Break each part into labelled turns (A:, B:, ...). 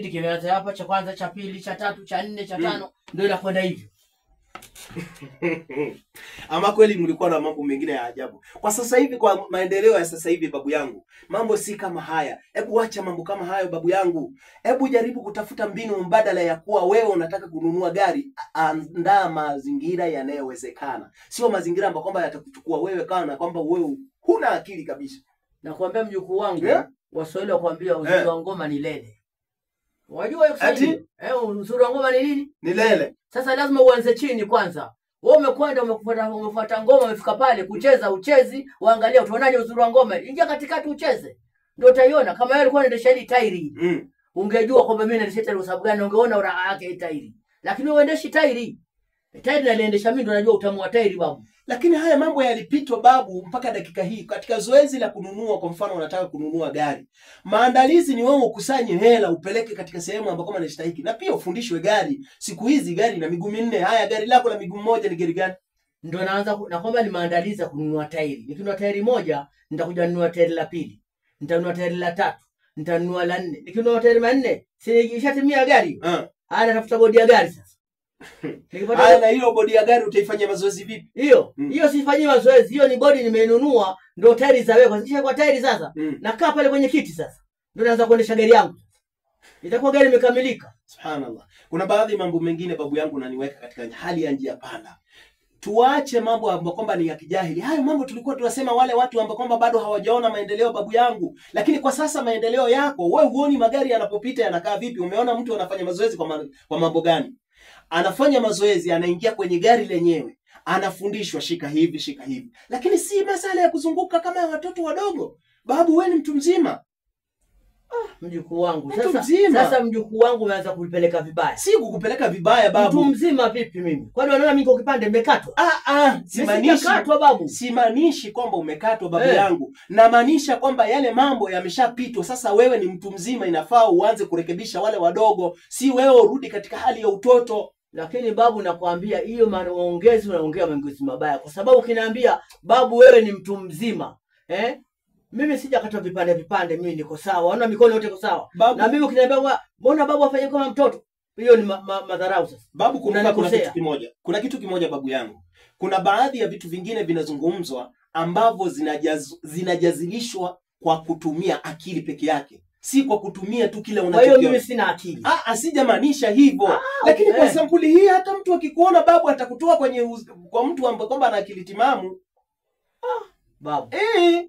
A: Kimeanza hapa cha kwanza, cha pili, cha tatu, cha nne, cha tano, ndio inakwenda hivyo.
B: Ama kweli mlikuwa na mambo mengine ya ajabu. Kwa sasa hivi, kwa maendeleo ya sasa hivi babu yangu, mambo si kama haya. Hebu acha mambo kama hayo babu yangu. Hebu jaribu kutafuta mbinu mbadala ya kuwa wewe unataka kununua gari. Andaa mazingira yanayowezekana. Sio mazingira ambayo kwamba yatakuchukua wewe kana kwamba wewe huna akili kabisa.
A: Nakwambia mjukuu wangu, Waswahili wakwambia uzuri wa ngoma ni lele. Wajua hiyo Kiswahili? Uzuri wa ngoma ni nini?
B: Ni lele.
A: Sasa lazima uanze chini kwanza. Wewe umekwenda umefuata ngoma, umefika pale kucheza uchezi, waangalia utaonaje uzuri wa ngoma. Ingia katikati ucheze. Ndio utaiona. Kama wewe ulikuwa unaendesha hili tairi, ungejua kwamba mimi naendesha tairi kwa sababu gani, ungeona uraha yake hii tairi. Lakini wewe uendeshi tairi. Tairi naliendesha mimi, ndio najua utamu wa tairi babu.
B: Lakini haya mambo yalipitwa babu mpaka dakika hii. Katika zoezi la kununua, kwa mfano unataka kununua gari, maandalizi ni wewe ukusanye hela upeleke katika sehemu ambapo kama inastahili, na pia ufundishwe gari. Siku hizi gari na miguu minne. Haya, gari lako la miguu mmoja ni gari gani?
A: Ndio naanza na kwamba ni maandalizi ya kununua tairi. Nikinunua tairi moja, nitakuja kununua tairi la pili, nitanunua tairi la tatu, nitanunua la nne. Nikinunua tairi manne, si ishatimia gari? Haya, natafuta bodi ya gari sasa.
B: Haya, na hiyo bodi ya gari utaifanyia mazoezi vipi?
A: Hiyo sifanyii mazoezi, hiyo ni bodi nimeinunua, ndio tairi zawekwa. Kisha kwa tairi sasa, nakaa pale kwenye kiti sasa, ndio naanza kuendesha gari yangu. Itakuwa gari imekamilika.
B: Subhanallah. Kuna baadhi mambo mengine babu yangu naniweka katika hali ya njia panda. Tuache mambo ambayo kwamba ni ya kijahili. Hayo mambo tulikuwa tunasema wale watu ambao kwamba bado hawajaona maendeleo babu yangu. Lakini kwa sasa maendeleo yako, wewe huoni magari yanapopita yanakaa vipi? Umeona mtu anafanya mazoezi kwa mambo gani? Anafanya mazoezi, anaingia kwenye gari lenyewe, anafundishwa shika hivi, shika hivi. Lakini si masala ya kuzunguka kama ya watoto wadogo. Babu, wewe ni mtu mzima.
A: Mjukuu wangu. Sasa mjukuu wangu umeanza kulipeleka vibaya.
B: Si kukupeleka vibaya babu.
A: Mtu mzima vipi mimi? Kwani unaona mimi kwa kipande nimekatwa?
B: Simaanishi
A: babu.
B: Simaanishi kwamba umekatwa babu yangu. Na maanisha kwamba yale mambo yameshapitwa. Sasa wewe ni mtu mzima, inafaa uanze kurekebisha wale wadogo. Si wewe urudi katika hali ya utoto.
A: Lakini babu, nakwambia hiyo maongezi unaongea maongezi mabaya, kwa sababu ukiniambia babu wewe ni mtu mzima, mimi sijakata vipande, mimi niko sawa. Unaona mikono yote iko sawa. Na mimi ukiniambia mbona babu afanye kama mtoto, hiyo ni madharau sasa.
B: Babu, kuna kitu kimoja babu yangu. Kuna baadhi ya vitu vingine vinazungumzwa ambavyo zinajazilishwa kwa kutumia akili peke yake. Si kwa kutumia tu kile unachokiona.
A: Kwa hiyo mimi sina akili.
B: Sijamaanisha hivyo. Lakini kwa sampuli hii hata mtu akikuona babu atakutoa kwa mtu ambaye kwamba ana akili timamu.
A: Babu.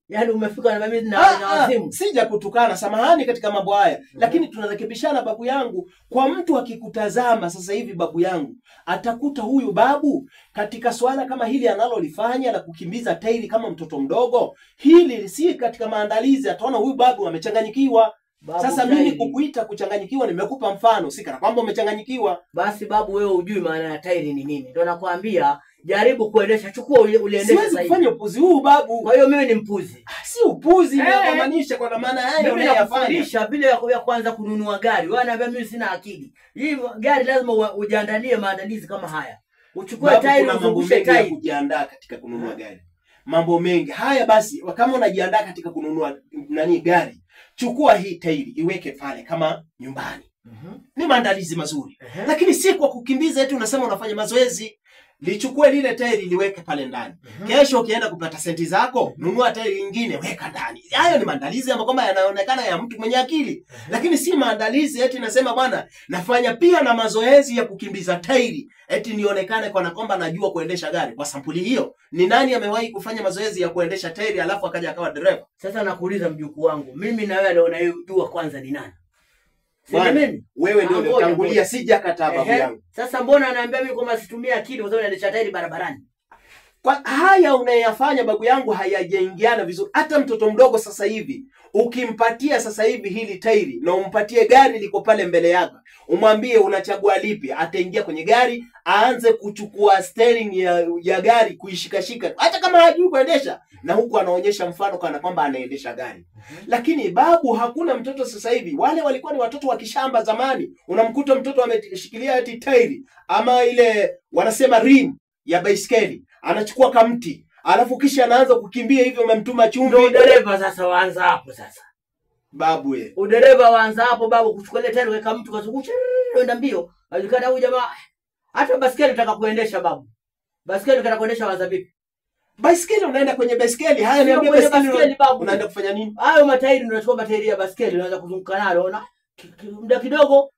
A: Yaani umefika na mimi na wazimu.
B: Sija kutukana, samahani katika mambo haya. Lakini tunarekebishana babu yangu. Kwa mtu akikutazama sasa hivi babu yangu, atakuta huyu babu katika swala kama hili analolifanya la kukimbiza tairi kama mtoto mdogo, hili si katika maandalizi. Ataona huyu babu amechanganyikiwa. Sasa mimi kukuita kuchanganyikiwa, nimekupa mfano, si kana kwamba umechanganyikiwa.
A: Basi babu, wewe hujui maana ya tairi ni nini. Ndio nakwambia jaribu kuendesha, chukua uliendesha sasa hivi.
B: Siwezi kufanya upuzi huu babu.
A: Kwa hiyo mimi ni mpuzi.
B: Si upuzi, ninamaanisha kwa maana haya
A: unayofanya vile ya kwanza kununua gari. Wewe unaambia mimi sina akili. Hii gari lazima ujiandalie maandalizi kama haya. Uchukue tairi, uzungushe tairi.
B: Kujiandaa katika kununua gari. Mambo mengi. Haya basi, kama unajiandaa katika kununua gari, chukua hii tairi, iweke pale kama nyumbani. Ni maandalizi mazuri. Lakini si kwa kukimbiza eti unasema unafanya mazoezi. Lichukue lile tairi liweke pale ndani. Kesho ukienda kupata senti zako, nunua tairi lingine weka ndani. Hayo ni maandalizi ambayo kwamba yanaonekana ya mtu mwenye akili. Lakini si maandalizi eti nasema bwana nafanya pia na mazoezi ya kukimbiza tairi eti nionekane kwa kwamba najua kuendesha gari. Kwa sampuli hiyo, ni nani amewahi kufanya mazoezi ya kuendesha tairi alafu akaja akawa dereva?
A: Sasa nakuuliza mjukuu wangu, mimi na wewe leo unayojua kwanza ni nani?
B: Wewe ndio unatangulia, sijakataa babu yangu.
A: Sasa mbona anaambia mimi kwamba situmie akili kwa sababu naendesha tairi barabarani?
B: Kwa haya unayofanya babu yangu hayajaingiana vizuri. Hata mtoto mdogo sasa hivi ukimpatia sasa hivi hili tairi na umpatie gari liko pale mbele yako, umwambie unachagua lipi, ataingia kwenye gari, aanze kuchukua steering ya gari kuishikashika hata kama hajui kuendesha, na huku anaonyesha mfano kana kwamba anaendesha gari. Lakini babu, hakuna mtoto sasa hivi. Wale walikuwa ni watoto wa kishamba zamani. Unamkuta mtoto ameshikilia eti tairi ama ile wanasema rim ya baiskeli, anachukua kamti, alafu kisha anaanza kukimbia hivyo, umemtuma chumvi.
A: Ndio dereva sasa, waanza hapo sasa.
B: Babu we.
A: Udereva waanza hapo babu kuchukua ile tairi weka mtu kazungusha kwenda mbio. Alikana huyu jamaa hata basikeli utaka kuendesha babu. Basikeli utaka kuendesha waza vipi?
B: Baiskeli unaenda kwenye baiskeli. Haya niambie
A: basikeli babu.
B: Unaenda kufanya nini?
A: Hayo matairi ndio unachukua matairi ya basikeli unaweza kuzunguka nalo unaona? Muda kidogo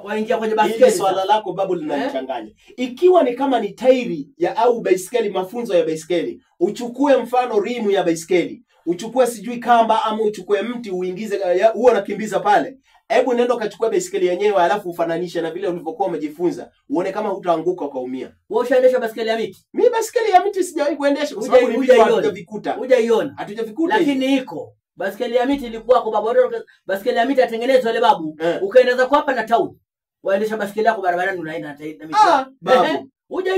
A: waingia kwenye basikeli.
B: Swala lako babu linanichanganya. Ikiwa ni kama ni tairi ya au baiskeli, mafunzo ya baiskeli, uchukue mfano rimu ya baiskeli, uchukue sijui kamba ama uchukue mti uingize huo unakimbiza pale. Hebu nenda ukachukua baiskeli yenyewe alafu ufananishe na vile ulivyokuwa umejifunza. Uone kama hutaanguka ukaumia.
A: Wewe ushaendesha baiskeli ya miti?
B: Mimi baiskeli ya miti sijawahi kuendesha kwa sababu hatujavikuta.
A: Hujaiona.
B: Hatujavikuta.
A: Lakini iko. Baiskeli ya miti ilikuwa kwa babu. Baiskeli ya miti atengenezwa ile babu. Ukaendeza kwa hapa na town. Waendesha baiskeli yako barabarani unaenda na miti.
B: Babu.